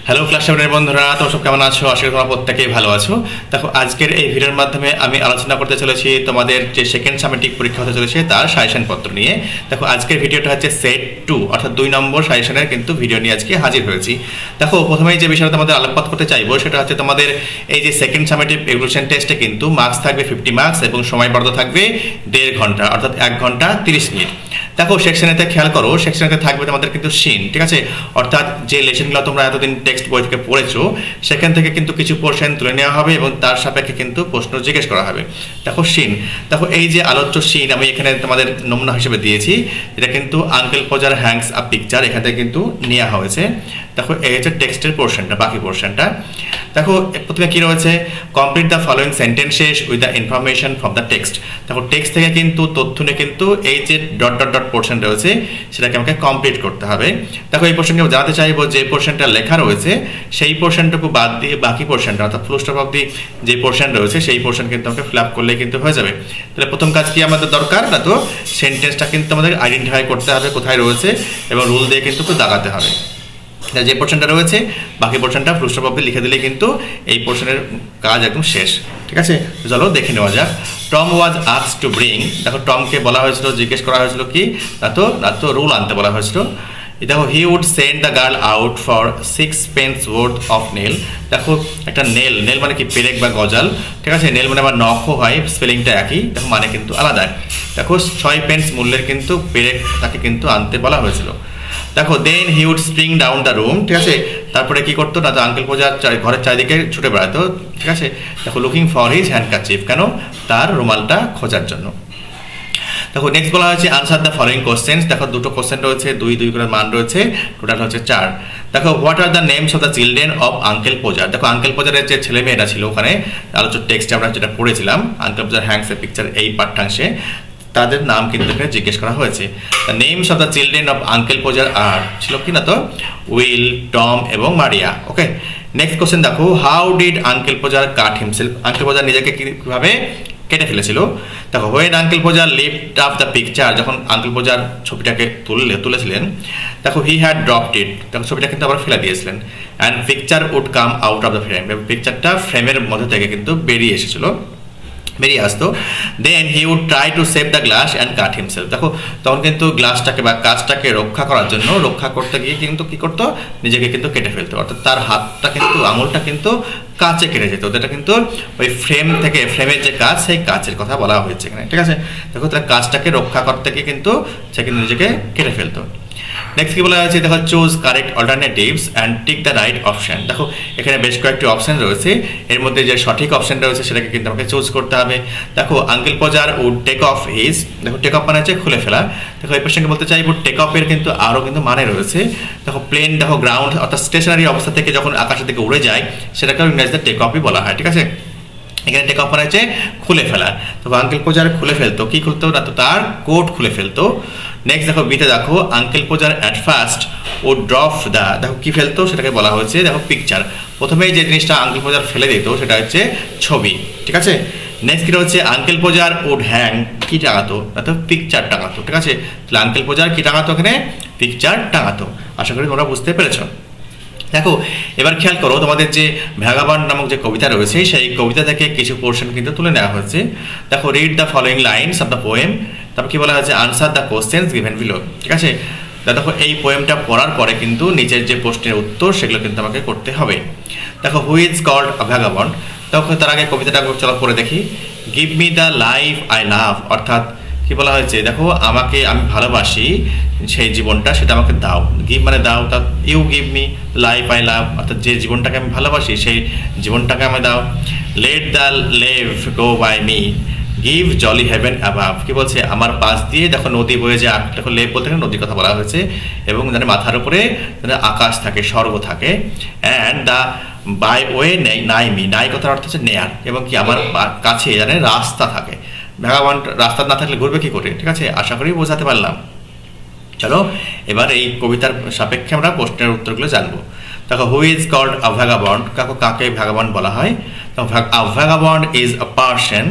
Hello class 7 বন্ধুরা, তোমরা সব কেমন আছো? আশা করি তোমরা প্রত্যেকেই ভালো আছো। দেখো, আজকের এই ভিডিওর মাধ্যমে আমি আলোচনা করতে চলেছি তোমাদের যে সেকেন্ড সামেটিক পরীক্ষা হতে চলেছে তার সাজেশন পত্র নিয়ে। দেখো, আজকের ভিডিওটা হচ্ছে সেট 2 অর্থাৎ 2 নম্বর সাজেশনের কিন্তু ভিডিও নিয়ে আজকে হাজির হয়েছি। দেখো, প্রথমেই যে বিষয়টা তোমাদের আলোকপাত করতে চাইবো সেটা হচ্ছে তোমাদের এই যে সেকেন্ড সামেটিভ এভলিউশন টেস্টে কিন্তু মার্কস থাকবে 50 মার্কস এবং সময় বরাদ্দ থাকবে 1.5 ঘন্টা অর্থাৎ 1 ঘন্টা 30 মিনিট। দেখো, সেকশনেতে খেয়াল করো, সেকশনেতে থাকবে তোমাদের কিন্তু সিন, ঠিক আছে? অর্থাৎ যে লেসনগুলো তোমরা এতদিন টেক্সট বই থেকে পড়েছো সেখান থেকে কিন্তু কিছু পোর্শন তুলে নেওয়া হবে এবং তার সাপেক্ষে কিন্তু প্রশ্ন জিজ্ঞেস করা হবে। দেখো সিন, দেখো এই যে আলোচ্য সিন আমি এখানে তোমাদের নমুনা হিসেবে দিয়েছি, এটা কিন্তু আঙ্কেল পোজার হ্যাংস আ পিকচার এখান থেকে কিন্তু নেওয়া হয়েছে। দেখো, এই হচ্ছে টেক্সটের পোর্শনটা, বাকি পোর্শনটা। দেখো, প্রথমে কি রয়েছে, complete the following sentences with the information from the text. দেখো, টেক্সট থেকে কিন্তু তথ্য নিয়ে কিন্তু এই যে ডট ডট ডট পোর্শন রয়েছে সেটাকে আমাকে কমপ্লিট করতে হবে। দেখো, এই পোর্শনকে জানাতে চাইবো যে পোর্শনটা লেখা রয়েছে সেই পোর্শনটুকু বাদ দিয়ে বাকি পোর্শনটা অর্থাৎ ফুল স্টপ অবধি যে পোর্শন রয়েছে সেই পোর্শন কিন্তু আমাকে ফিল আপ করলে কিন্তু হয়ে যাবে। তাহলে প্রথম কাজ কি আমাদের দরকার না, তো সেন্টেন্সটা কিন্তু আমাদের আইডেন্টিফাই করতে হবে কোথায় রয়েছে এবং রুল দিয়ে কিন্তু দাগাতে হবে। যে পোর্শনটা রয়েছে বাকি পোর্শনটা ফুল স্টপ অবধি লিখে দিলে কিন্তু এই পোর্শনের কাজ একদম শেষ, ঠিক আছে? চলো দেখে নেওয়া যাক। Tom was asked to bring, দেখো টমকে বলা হয়েছিল, জিজ্ঞেস করা হয়েছিল কি না তো রুল আনতে বলা হয়েছিল। দেখো, he would send the girl out for 6 pence worth of nail. দেখো, একটা নেল, নেল মানে কি পেরেক বা গজাল, ঠিক আছে? নেল মানে আবার নখও হয়, স্পেলিংটা একই, দেখো মানে কিন্তু আলাদা। দেখো, 6 pence মূল্যের কিন্তু পেরেক তাকে কিন্তু আনতে বলা হয়েছিল। দেখো, then he would spring down the room, ঠিক আছে? তারপরে কি করতো না, তো আঙ্কেল পোজার ঘরের চারিদিকে ছুটে বেড়াতো, ঠিক আছে? দেখো, লুকিং ফর হিজ হ্যান্ডকারচিফ, কেন? তার রুমালটা খোঁজার জন্য। দেখো, নেক্সট বলা হয়েছে আনসার দ্য ফলোয়িং কোশ্চেন্স। দেখো, দুটো কোশ্চেন রয়েছে, 2 করে মান রয়েছে, টোটাল হচ্ছে 4। দেখো, what are the names of the children of uncle Podger. দেখো, আঙ্কেল পোজারের যে ছেলে মেয়েরা ছিল ওখানে আলোচ্য টেক্সটে আমরা যেটা পড়েছিলাম uncle Podger hangs a picture এই পাঠ্যাংশে, তাদের নাম কিন্তু এখানে জিজ্ঞেস করা হয়েছে। The names of the children of uncle Podger আর ছিল কি না, তো উইল, টম এবং মারিয়া। ওকে, নেক্সট কোশ্চেন দেখো, how did uncle Podger cut himself. Uncle Podger নিজেকে কিভাবে কেটে ফেলেছিল। দেখো, when uncle Podger lift up the picture, যখন আঙ্কেল পোজার ছবিটাকে তুলেছিলেন, দেখো হি হ্যাড ড্রপড ইট, দেখো ছবিটা কিন্তু আবার ফেলে দিয়েছিলেন। And picture would come out of the frame, পিকচারটা ফ্রেমের মধ্যে থেকে কিন্তু বেরিয়ে আসতো। Then he would try to save the glass and cut himself. দেখো, তখন কিন্তু গ্লাসটাকে বা কাঁচটাকে রক্ষা করার জন্য রক্ষা করতে গিয়ে কিন্তু কি করতো, নিজেকে কিন্তু কেটে ফেলতো, অর্থাৎ তার হাতটা কিন্তু আঙুলটা কিন্তু কাঁচে কেটে যেত। এটা কিন্তু ওই ফ্রেমের যে কাঁচ সেই কাঁচের কথা বলা হয়েছে এখানে, ঠিক আছে? দেখো, তার কাঁচটাকে রক্ষা করতে গিয়ে কিন্তু সে কিন্তু নিজেকে কেটে ফেলতো। নেক্সট কি বলা হয়েছে, দেখো, choose correct alternatives and tick the right option. দেখো, এখানে বেশ কয়েকটি অপশন রয়েছে, এর মধ্যে যে সঠিক অপশনটা রয়েছে সেটাকে কিন্তু আমাকে চুজ করতে হবে। দেখো, uncle Podger would take off his, দেখো টেক অফ মানে হচ্ছে খুলে ফেলা। দেখো, এই প্রসঙ্গে বলতে চাইবো টেক অফের কিন্তু আরও কিন্তু মানে রয়েছে। দেখো, প্লেন, দেখো গ্রাউন্ড অর্থাৎ স্টেশনারি অবস্থা থেকে যখন আকাশের দিকে উড়ে যায় সেটাকেও ইংরেজিতে টেক অফই বলা হয়, ঠিক আছে? এখানে টেক অফ মানে হচ্ছে খুলে ফেলা। তো আঙ্কেল পোজার খুলে ফেলতো, কি খুলতো না, তো তার কোট খুলে ফেলতো। নেক্সট দেখো, বিতে দেখো, আঙ্কেল পোজার অ্যাট ফার্স্ট ও ড্রপ দ্য, দেখো কি ফেলতো সেটাকে বলা হয়েছে দেখো পিকচার। প্রথমেই যে জিনিসটা আঙ্কেল পোজার ফেলে দিত সেটা হচ্ছে ছবি, ঠিক আছে? নেক্সট কি হচ্ছে, আঙ্কেল পোজার উড হ্যাং, কি টাঙাতো না, তো পিকচার টাঙাতো, ঠিক আছে? তাহলে আঙ্কেল পোজার কি টাঙাতো, এখানে পিকচার টাঙাতো। আশা করি তোমরা বুঝতে পেরেছ। দেখো, এবার খেয়াল করো, তোমাদের যে ভ্যাগাবন্ড নামক যে কবিতা রয়েছে সেই কবিতা থেকে কিছু পোর্শন কিন্তু তুলে নেওয়া হয়েছে। দেখো, read the following lines of the poem, তারপর কি বলা হয়েছে, answer the questions given below, ঠিক আছে? দেখো, এই পোয়েমটা পড়ার পরে কিন্তু নিচের যে প্রশ্নের উত্তর সেগুলো কিন্তু আমাকে করতে হবে। দেখো, who is called a vagabond. দেখো, তার আগে কবিতাটা চলো পড়ে দেখি। Give me the life I love, অর্থাৎ কি বলা হয়েছে, দেখো আমি ভালোবাসি সেই জীবনটা সেটা আমাকে দাও। গিভ মানে দাও, তা you give me life I love, অর্থাৎ যে জীবনটাকে আমি ভালোবাসি সেই জীবনটাকে আমি দাও। Let the lave go by me, give jolly heaven above, কি বলছে, আমার পাশ দিয়ে দেখো নদী বয়ে যায়। দেখো, লেভ বলতে নদীর কথা বলা হয়েছে এবং যেন মাথার উপরে আকাশ থাকে, স্বর্গ থাকে। অ্যান্ড দ্য বাই ওয়ে নাই মি, নাই কথার অর্থ হচ্ছে নেয়ার, এবং কি আমার কাছে যেন রাস্তা থাকে। ভ্যাগাবন্ড রাস্তা না থাকলে ঘুরবে কি করে, ঠিক আছে? আশা করি বোঝাতে পারলাম। চলো এবার এই কবিতার সাপেক্ষে আমরা প্রশ্নের উত্তরগুলো জানবো। দেখো, who is called a vagabond, কাকে ভ্যাগাবন্ড বলা হয়? A vagabond is a person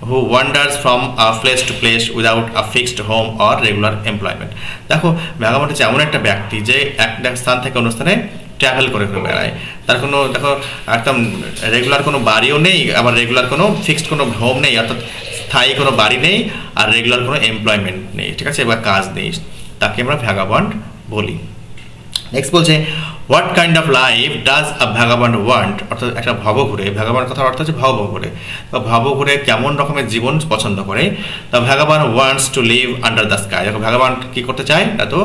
who wanders from a place to place without a fixed home or regular employment। দেখো, ভ্যাগাবন্ড হচ্ছে এমন একটা ব্যক্তি যে একটা স্থান থেকে অন্য স্থানে ট্রাভেল করে ঘুরে বেড়ায়, তার কোনো দেখো একদম রেগুলার কোনো বাড়িও নেই, আবার রেগুলার কোনো ফিক্সড কোনো হোম নেই, অর্থাৎ স্থায়ী কোনো বাড়ি নেই, আর রেগুলার কোনো এমপ্লয়মেন্ট নেই, ঠিক আছে, বা কাজ নেই, তাকে আমরা ভ্যাগাবন্ড বলি। নেক্সট বলছে what kind of life does a vagabond want, অর্থাৎ একটা ভবঘুরে, ভ্যাগাবন্ড কথার অর্থ হচ্ছে ভবঘুরে, তো ভবঘুরে কেমন রকমের জীবন পছন্দ করে। The vagabond wants to live under the sky, দেখো ভ্যাগাবন্ড কী করতে চায়, তো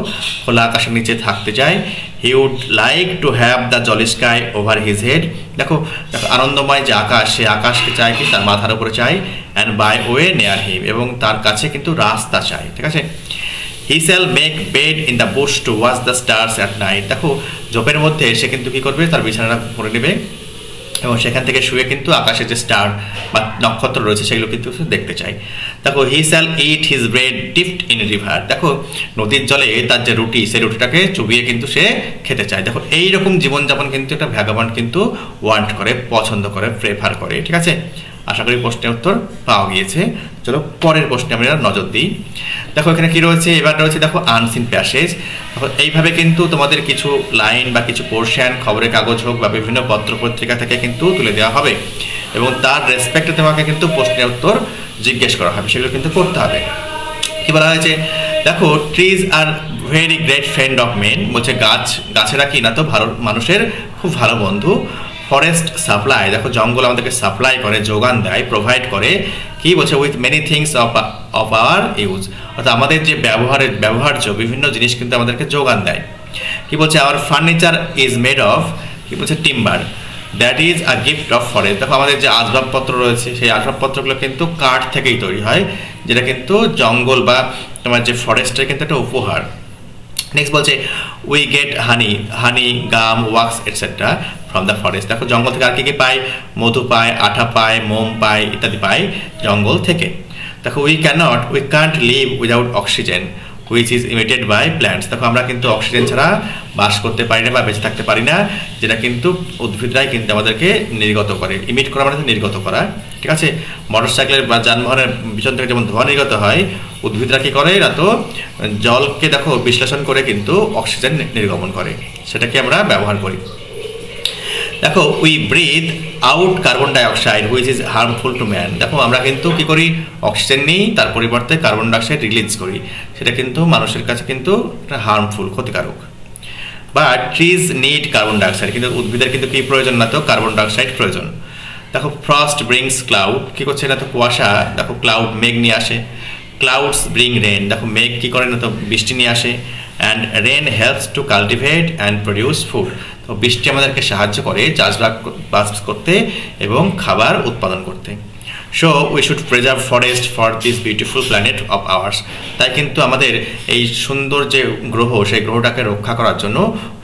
খোলা আকাশের নিচে থাকতে চায়। He would like to have the jolly sky over his head, দেখো দেখো আনন্দময় যে আকাশ, সে আকাশকে চায় কি তার মাথার উপরে চায়। অ্যান্ড বাই ওয়ে নেয়ার হিম, এবং তার কাছে কিন্তু রাস্তা চায়, ঠিক আছে। He shall make bed in the Bush to watch the stars at night, দেখো জোপের মধ্যে সে কিন্তু কী করবে, তার বিছানাটা করে নেবে এবং সেখান থেকে শুয়ে কিন্তু আকাশে যে স্টার বা নক্ষত্র রয়েছে সেগুলো কিন্তু দেখতে চায়। দেখো he shall eat his bread dipped in river, দেখো নদীর জলে তার যে রুটি, সেই রুটিটাকে চুবিয়ে কিন্তু সে খেতে চায়। দেখো এইরকম জীবনযাপন কিন্তু একটা ভ্যাগাবন্ড কিন্তু ওয়ান্ট করে, পছন্দ করে, প্রেফার করে, ঠিক আছে। আশা করি প্রশ্নের উত্তর পাওয়া গিয়েছে। চলো পরের প্রশ্নে আমরা নজর দিই। দেখো এখানে কি রয়েছে, এবার রয়েছে দেখো আনসিন প্যাসেজ। এইভাবে কিন্তু তোমাদের কিছু লাইন বা কিছু পোর্শন খবরের কাগজ হোক বা বিভিন্ন পত্র পত্রিকা থেকে কিন্তু তুলে দেওয়া হবে এবং তার রেসপেক্টে তোমাকে কিন্তু প্রশ্নের উত্তর জিজ্ঞেস করা হবে, সেগুলো কিন্তু করতে হবে। কি বলা হয়েছে, দেখো trees are very great friend of men, বলছে গাছেরা কি না তো মানুষের খুব ভালো বন্ধু। ফরেস্ট সাপ্লাই, দেখো জঙ্গল আমাদেরকে সাপ্লাই করে, যোগান দেয়, প্রোভাইড করে, কি বলছে with many things of our use, অর্থাৎ আমাদের যে ব্যবহার্য বিভিন্ন জিনিস কিন্তু আমাদেরকে যোগান দেয়। কি বলছে our furniture is made of, কি বলছে timber, that is a gift of forest, দেখো আমাদের যে আসবাবপত্র রয়েছে সেই আসবাবপত্রগুলো কিন্তু কাঠ থেকেই তৈরি হয়, যেটা কিন্তু জঙ্গল বা তোমার যে ফরেস্টের কিন্তু একটা উপহার। নেক্সট বলছে we get honey gum wax etcetera from the forest, দেখো জঙ্গল থেকে আর কি পাই, মধু পায়, আঠা পায়, মোম পায় ইত্যাদি পায় জঙ্গল থেকে। দেখো we can't live without oxygen which is emitted by plants, দেখো আমরা কিন্তু অক্সিজেন ছাড়া বাস করতে পারি না বা বেঁচে থাকতে পারি না, যেটা কিন্তু উদ্ভিদরাই কিন্তু আমাদেরকে নির্গত করে। ইমিট করা মানে নির্গত করা, ঠিক আছে। মোটরসাইকেলের বা যানবাহনের পিছন থেকে যেমন ধোঁয়া নির্গত হয়, উদ্ভিদরা কী করে না তো জলকে দেখো বিশ্লেষণ করে কিন্তু অক্সিজেন নির্গমন করে, সেটাকে আমরা ব্যবহার করি। দেখো we breathe out carbon dioxide which is harmful to man, দেখো আমরা কিন্তু কী করি, অক্সিজেন নিই, তার পরিবর্তে কার্বন ডাইঅক্সাইড রিলিজ করি, সেটা কিন্তু মানুষের কাছে কিন্তু হার্মফুল, ক্ষতিকারক। বা ট্রিজ নিড কার্বন ডাইঅক্সাইড, কিন্তু উদ্ভিদের কিন্তু কী প্রয়োজন না তো কার্বন ডাইঅক্সাইড প্রয়োজন। দেখো ফ্রস্ট ব্রিংস ক্লাউড, কী করছে না তো কুয়াশা, দেখো ক্লাউড মেঘ নিয়ে আসে। ক্লাউডস ব্রিং রেন, দেখো মেঘ কী করে না তো বৃষ্টি নিয়ে আসে। And rain helps to cultivate and produce food, তো বৃষ্টি আমাদেরকে সাহায্য করে চাষবাস করতে এবং খাবার উৎপাদন করতে। So we should preserve forest for this beautiful planet of hours, তাই কিন্তু আমাদের এই সুন্দর যে গ্রহ, সেই গ্রহটাকে রক্ষা করার জন্য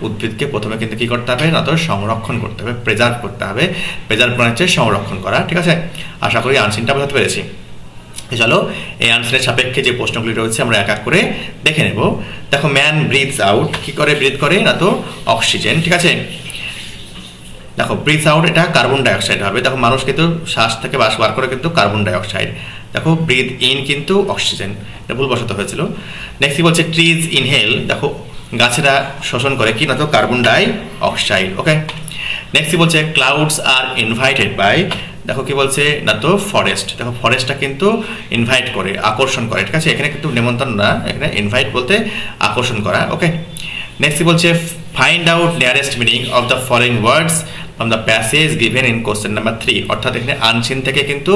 উদ্ভিদকে প্রথমে কিন্তু কী করতে হবে না তো সংরক্ষণ করতে হবে, প্রিজার্ভ করতে হবে। প্রিজার্ভ মানে হচ্ছে সংরক্ষণ করা, ঠিক আছে। আশা করি আনসিনটা বোঝাতে পেরেছি। চলো এই আনসারের সাপেক্ষে যে প্রশ্নগুলি রয়েছে আমরা এক এক করে দেখে নেব। দেখো ম্যান ব্রিথস আউট, কী করে ব্রিথ করে না তো অক্সিজেন, ঠিক আছে। দেখো ব্রিথ আউট এটা কার্বন ডাইঅক্সাইড হবে, দেখো মানুষ কিন্তু শ্বাস থেকে বাস বার করে কিন্তু কার্বন ডাইঅক্সাইড। দেখো ব্রিথ ইন কিন্তু অক্সিজেন, এটা ভুলবশত হয়েছিল। নেক্সট কি বলছে ট্রিজ ইনহেল, দেখো গাছেরা শোষণ করে কি না তো কার্বন ডাই অক্সাইড, ওকে। নেক্সট কি বলছে ক্লাউডস আর ইনভাইটেড বাই, দেখো কি বলছে না তো ফরেস্ট, দেখো ফরেস্টটা কিন্তু ইনভাইট করে, আকর্ষণ করে, ঠিক আছে। এখানে কিন্তু নিমন্ত্রণ না, এখানে ইনভাইট বলতে আকর্ষণ করা, ওকে। নেক্সট কি বলছে find out nearest meaning of the following words from the passage given in question number 3, অর্থাৎ এখানে আনসিন থেকে কিন্তু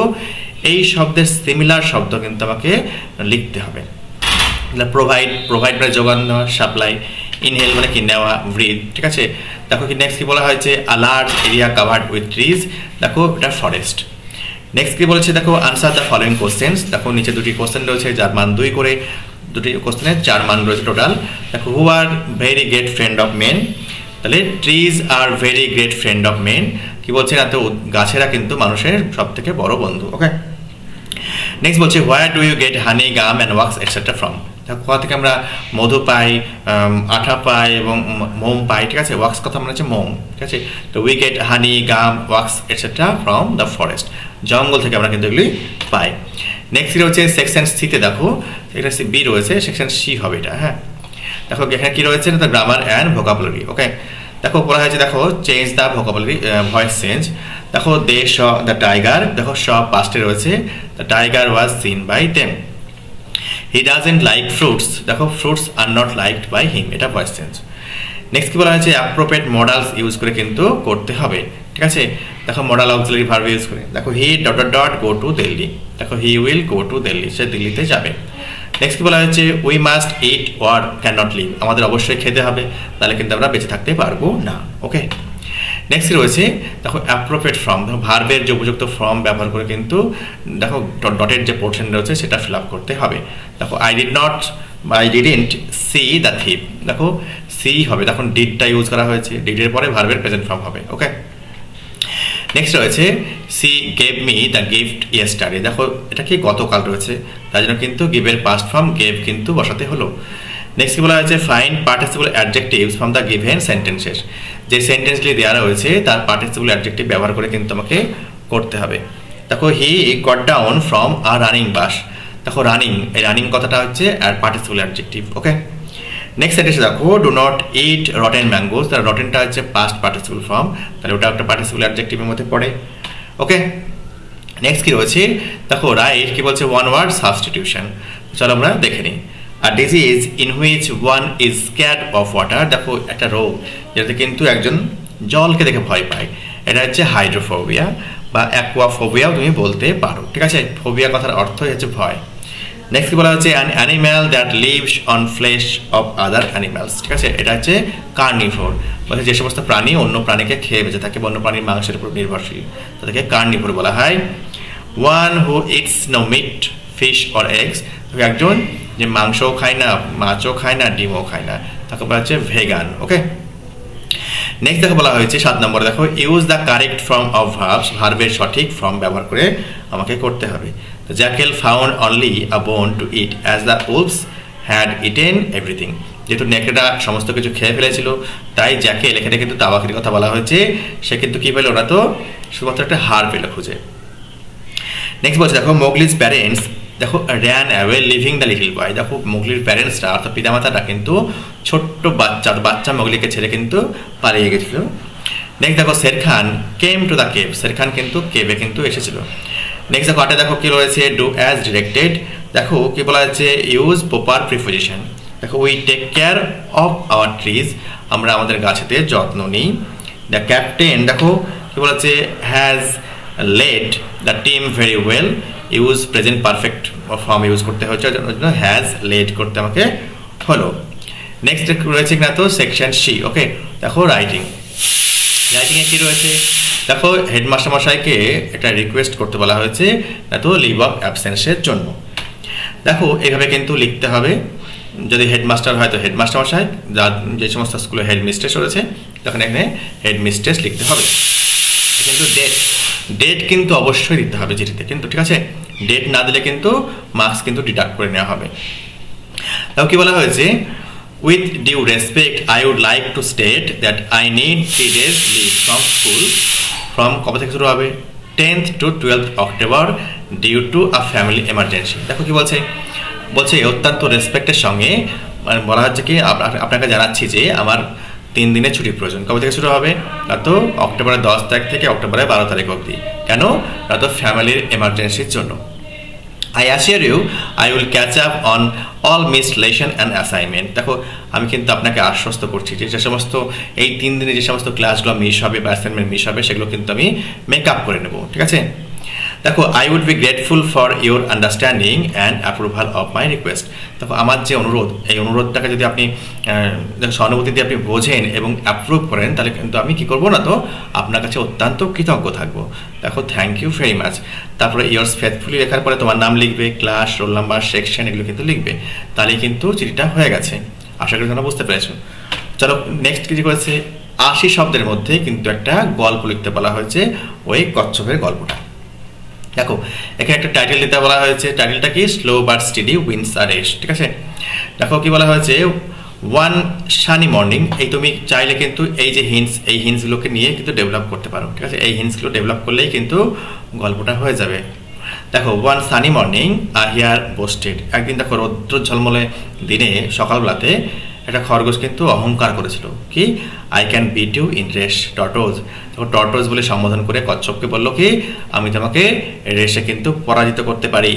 এই শব্দের সিমিলার শব্দ কিন্তু আমাকে লিখতে হবে। প্রোভাইড মানে যোগান দেওয়া, সাপ্লাই, ইনহেল মানে কি নেওয়া, ব্রিথ, ঠিক আছে। দেখো কি নেক্সট কি বলা হয়েছে a large area covered with trees, দেখো এটা ফরেস্ট। নেক্সট কি বলেছে দেখো আনসার দ্য ফলোইং কোশ্চেন্স, দেখো নিচে দুটি কোশ্চেন রয়েছে যার মান 2 করে, দুটি কোশ্চেনের 4 মান রয়েছে টোটাল। দেখো who are very great friend of men, তাহলে trees are very great friend of men, কি বলছে না তো গাছেরা কিন্তু মানুষের সব থেকে বড় বন্ধু, ওকে। নেক্সট বলছে where do you get honey gum and wax etcetera from, কোথা থেকে আমরা মধু পাই, আঠা পাই এবং মোম পাই, ঠিক আছে। ওয়াক্স কথা মনে হচ্ছে মোম, ঠিক আছে। তো we get honey gum wax etcetera from the forest, জঙ্গল থেকে আমরা কিন্তু এগুলি পাই। নেক্সট রয়েছে সেকশন সিতে, দেখো এটা বি রয়েছে, সেকশন সি হবে এটা, হ্যাঁ। দেখো এখানে কী রয়েছে না তো গ্রামার অ্যান্ড ভোকাবুলারি, ওকে। দেখো বলা হয়েছে, দেখো change the vocabulary, voice change. দেখো দে শ দ্য টাইগার, দেখো শ পাস্টে রয়েছে, the tiger was seen by them. He doesn't like fruits, দেখো fruits are not liked by him, এটা ভয়েস চেঞ্জ। নেক্সট কি বলা হয়েছে, অ্যাপ্রোপ্রিয়েট মডালস ইউজ করে কিন্তু করতে হবে, ঠিক আছে। দেখো মডাল অক্সিলারি ভার্ব ইউজ করে, দেখো he dot dot dot go to Delhi, দেখো he will go to Delhi, সে দিল্লিতে যাবে। নেক্সট কি বলা হয়েছে, we must eat or can not live, আমাদের অবশ্যই খেতে হবে, তাহলে কিন্তু আমরা বেঁচে থাকতে পারবো না, ওকে। নেক্সট রয়েছে, দেখো অ্যাপ্রোপ্রিয়েট ফর্ম, দেখো ভার্বের যে উপযুক্ত ফর্ম ব্যবহার করে কিন্তু দেখো ডটের যে পোর্শন রয়েছে সেটা ফিল আপ করতে হবে। দেখো I didn't C the thief, দেখো সি হবে, তখন ডিডটা ইউজ করা হয়েছে, ডিডের পরে ভার্বের প্রেজেন্ট ফর্ম হবে, ওকে। নেক্সট রয়েছে, C gave me the gift yesterday, দেখো এটা কি গতকাল রয়েছে, তার জন্য কিন্তু গিভের পাস্ট ফর্ম গেভ কিন্তু বসাতে হলো। নেক্সট কি বলা হয়েছে, find participle adjectives from the given sentences, যে সেন্টেন্সগুলি দেওয়া রয়েছে তার পার্টিসিপল অ্যাডজেক্টিভ ব্যবহার করে কিন্তু আমাকে করতে হবে। দেখো he got down from a running bus, দেখো রানিং, এই রানিং কথাটা হচ্ছে আর পার্টিসিপল অ্যাডজেক্টিভ, ওকে। নেক্সট সেন্টেন্সে দেখো do not it rotten mangoes, তার রটেনটা হচ্ছে পাস্ট পার্টিসিপল ফর্ম, তাহলে ওটা একটা পার্টিসিপল অ্যাডজেক্টিভের মধ্যে পড়ে, ওকে। নেক্সট কি রয়েছে, দেখো রাইট কি বলছে, ওয়ান ওয়ার্ড সাবস্টিটিউশন, চলো আমরা দেখে নিই। আর disease in which one is scared of water, দেখো একটা রোগ যেটাতে কিন্তু একজন জলকে দেখে ভয় পায়, এটা হচ্ছে হাইড্রোফোবিয়া বা অ্যাকুয়াফোবিয়াও তুমি বলতে পারো, ঠিক আছে। ফোবিয়া কথার অর্থই হচ্ছে ভয়। নেক্সট বলা হচ্ছে an animal that lives on flash of other animals, ঠিক আছে, এটা হচ্ছে কার্নিভোর, বলছে যে সমস্ত প্রাণী অন্য প্রাণীকে খেয়ে বেঁচে থাকে, অন্য প্রাণীর মাংসের উপর নির্ভরশীল, তাদেরকে কার্নিভোর বলা হয়। One who eats no meat fish or eggs, একজন যে মাংসও খায় না, মাছও খায় না, ডিমও খায় না, তাকে বলা হচ্ছে ভেগান, ওকে। নেক্সট দেখো বলা হয়েছে 7 নম্বরে, দেখো use the correct form of verbs, ভার্বের সঠিক ফর্ম ব্যবহার করে আমাকে করতে হবে। The jackal found only a bone to eat as the wolves had eaten everything, যেহেতু নেকড়েটা সমস্ত কিছু খেয়ে ফেলেছিল, তাই জ্যাকেল এখানে কিন্তু তাবাকের কথা বলা হয়েছে, সে কিন্তু কি পেল, ওরা তো শুধুমাত্র একটা হাড় পেল খুঁজে। নেক্সট বলছে, দেখো মোগলিজ প্যারেন্টস, দেখো ran away leaving the little boy, দেখো মোগলির প্যারেন্টসরা অর্থাৎ পিতামাতারা কিন্তু ছোট্ট বাচ্চা মোগলিকে ছেড়ে কিন্তু পালিয়ে গেছিল। নেক্সট দেখো Sher Khan came to the cave, Sher Khan কিন্তু কেভে কিন্তু এসেছিল। নেক্সট দেখো আটে দেখো কি রয়েছে, ডু অ্যাজ ডিরেক্টেড, দেখো কি বলা হচ্ছে, ইউজ প্রপার প্রিপোজিশন, দেখো we take care of our trees, আমরা আমাদের গাছেতে যত্ন নিই। দ্য ক্যাপ্টেন, দেখো কি বলা হচ্ছে, has led the team very well, use present perfect form use করতে হচ্ছে, জন্য হ্যাজ লেড করতে আমাকে হলো। নেক্সট রয়েছে কিনা তো সেকশন সি, ওকে। দেখো রাইটিং, রাইটিংয়ে কি রয়েছে, দেখো হেডমাস্টার মশাইকে একটা রিকোয়েস্ট করতে বলা হয়েছে, তো লিভ অফ অ্যাবসেন্সের জন্য। দেখো এইভাবে কিন্তু লিখতে হবে, যদি হেডমাস্টার হয় তো হেডমাস্টার মশাই, যে সমস্ত স্কুলে হেড মিস্ট্রেস রয়েছে তখন এখানে হেড মিস্ট্রেস লিখতে হবে। কিন্তু ডেট কিন্তু অবশ্যই দিতে হবে চিঠিতে কিন্তু, ঠিক আছে, ডেট না দিলে কিন্তু মার্কস কিন্তু ডিডাক্ট করে নেওয়া হবে। তাও কি বলা হয়েছে, with due respect I would like to state that I need 3 days leave from school from কবে থেকে শুরু হবে, 10th to 12th October due to a family emergency। দেখো কি বলছে, অত্যন্ত রেসপেক্টের সঙ্গে মানে বলা হচ্ছে কি, আপনাকে জানাচ্ছি যে আমার 3 দিনের ছুটি প্রয়োজন। কবে থেকে শুরু হবে, তো অক্টোবরের 10 তারিখ থেকে অক্টোবরের 12 তারিখ অবধি। কেন, তো ফ্যামিলির এমার্জেন্সির জন্য। I assure you I will catch up on all missed lesson and assignment। দেখো আমি কিন্তু আপনাকে আশ্বস্ত করছি যে সমস্ত এই 3 দিনে যে সমস্ত ক্লাসগুলো মিস হবে বা অ্যাসাইনমেন্ট মিস হবে সেগুলো কিন্তু আমি মেক আপ করে নেব, ঠিক আছে। দেখো I would be grateful for your understanding and approval of my request. দেখো আমার যে অনুরোধ, এই অনুরোধটাকে যদি আপনি সহানুভূতি দিয়ে আপনি বোঝেন এবং অ্যাপ্রুভ করেন, তাহলে কিন্তু আমি কি করবো না, তো আপনার কাছে অত্যন্ত কৃতজ্ঞ থাকবো। দেখো থ্যাংক ইউ ভেরি মাচ, তারপরে ইয়ার্স ফেথফুলি লেখার পরে তোমার নাম লিখবে, ক্লাস, রোল নাম্বার, সেকশন এগুলো কিন্তু লিখবে, তাহলে কিন্তু চিঠিটা হয়ে গেছে। আশা করি তোমরা বুঝতে পেরেছো। চলো নেক্সট কি করেছে, 80 শব্দের মধ্যে কিন্তু একটা গল্প লিখতে বলা হয়েছে, ওই কচ্ছপের গল্পটা। দেখো এখানে একটা টাইটেল দিতে বলা হয়েছে, টাইটেলটা কি, slow but steady wins a race, ঠিক আছে। দেখো কি বলা হয়েছে, ওয়ান সানি মর্নিং, এই তুমি চাইলে কিন্তু এই যে এই হিন্টসগুলোকে নিয়ে কিন্তু ডেভেলপ করতে পারো, ঠিক আছে। এই হিন্টসগুলো ডেভেলপ করলেই কিন্তু গল্পটা হয়ে যাবে। দেখো one sunny morning a here boosted, একদিন দেখো রৌদ্র ঝলমলে দিনে সকালবেলাতে একটা খরগোশ কিন্তু অহংকার করেছিল কি, I can beat you in race tortoise. তখন টর্টোজ বলে সম্বোধন করে কচ্ছপকে বলল কি, আমি তোমাকে রেসে কিন্তু পরাজিত করতে পারি।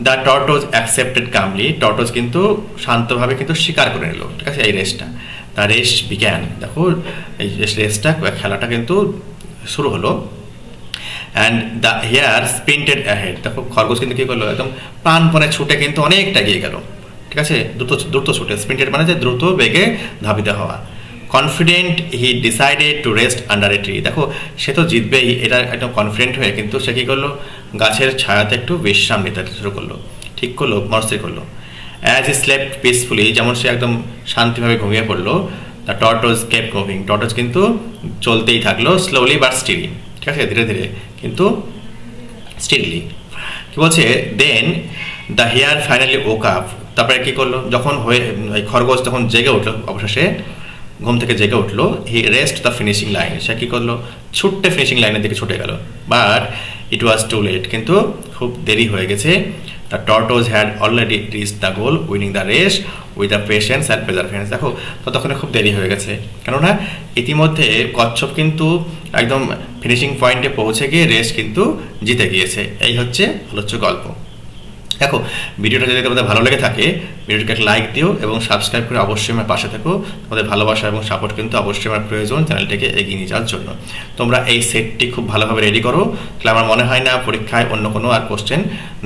দ্য টর্টোজ অ্যাকসেপ্টেড কামলি, টর্টোজ কিন্তু শান্তভাবে কিন্তু স্বীকার করে নিল, ঠিক আছে, এই রেসটা। দ্য রেস বিজ্ঞান, দেখো এই রেসটা খেলাটা কিন্তু শুরু হলো। অ্যান্ড দ্য হেয়ার স্প্রিন্টেড অ্যাহেড, দেখো খরগোশ কিন্তু কী করলো, একদম প্রাণপণে ছুটে কিন্তু অনেকটা এগিয়ে গেল, ঠিক আছে, দ্রুত ছুটে, স্প্রিন্টেড মানে যে দ্রুত বেগে ধাবিত হওয়া। Confident he decided to rest under a tree, দেখো সে তো জিতবেই, এটা একদম কনফিডেন্ট হয়ে কিন্তু সে কী করলো, গাছের ছায়াতে একটু বিশ্রাম নিতে শুরু করলো, ঠিক করলো, মনস্থির করলো। অ্যাজ ই স্লেপ্ট পিসফুলি, যেমন সে একদম শান্তিভাবে ঘুমিয়ে পড়লো, দ্য টর্টোজ কেপ্ট মুভিং, টর্টোজ কিন্তু চলতেই থাকলো, স্লোলি বাট স্টিলি, ঠিক আছে, ধীরে ধীরে কিন্তু স্টিলি। কি বলছে, then the hare finally woke up, তারপরে কী করলো, যখন খরগোশ যখন জেগে উঠলো, অবশেষে ঘুম থেকে জেগে উঠলো, he raced the finishing line, সে কী করলো, ছুটতে ফিনিশিং লাইনের দিকে ছুটে গেল। But it was too late, কিন্তু খুব দেরি হয়ে গেছে। The tortoise had already reach the goal, winning the race with the patience and perseverance, দেখো ততক্ষণে খুব দেরি হয়ে গেছে, কেননা ইতিমধ্যে কচ্ছপ কিন্তু একদম ফিনিশিং পয়েন্টে পৌঁছে গিয়ে রেস কিন্তু জিতে গিয়েছে। এই হচ্ছে আলোচ্য গল্প। দেখো ভিডিওটা যদি তোমাদের ভালো লেগে থাকে, ভিডিওটাকে একটা লাইক দিও এবং সাবস্ক্রাইব করে অবশ্যই আমার পাশে থাকো। তোমাদের ভালোবাসা এবং সাপোর্ট কিন্তু অবশ্যই আমার প্রয়োজন চ্যানেলটাকে এগিয়ে নিয়ে যাওয়ার জন্য। তোমরা এই সেটটি খুব ভালোভাবে রেডি করো, তাহলে আমার মনে হয় না পরীক্ষায় অন্য কোনো আর কোশ্চেন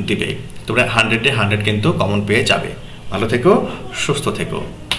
দিবে। তোমরা 100-এ 100 কিন্তু কমন পেয়ে যাবে। ভালো থেকো, সুস্থ থেকো।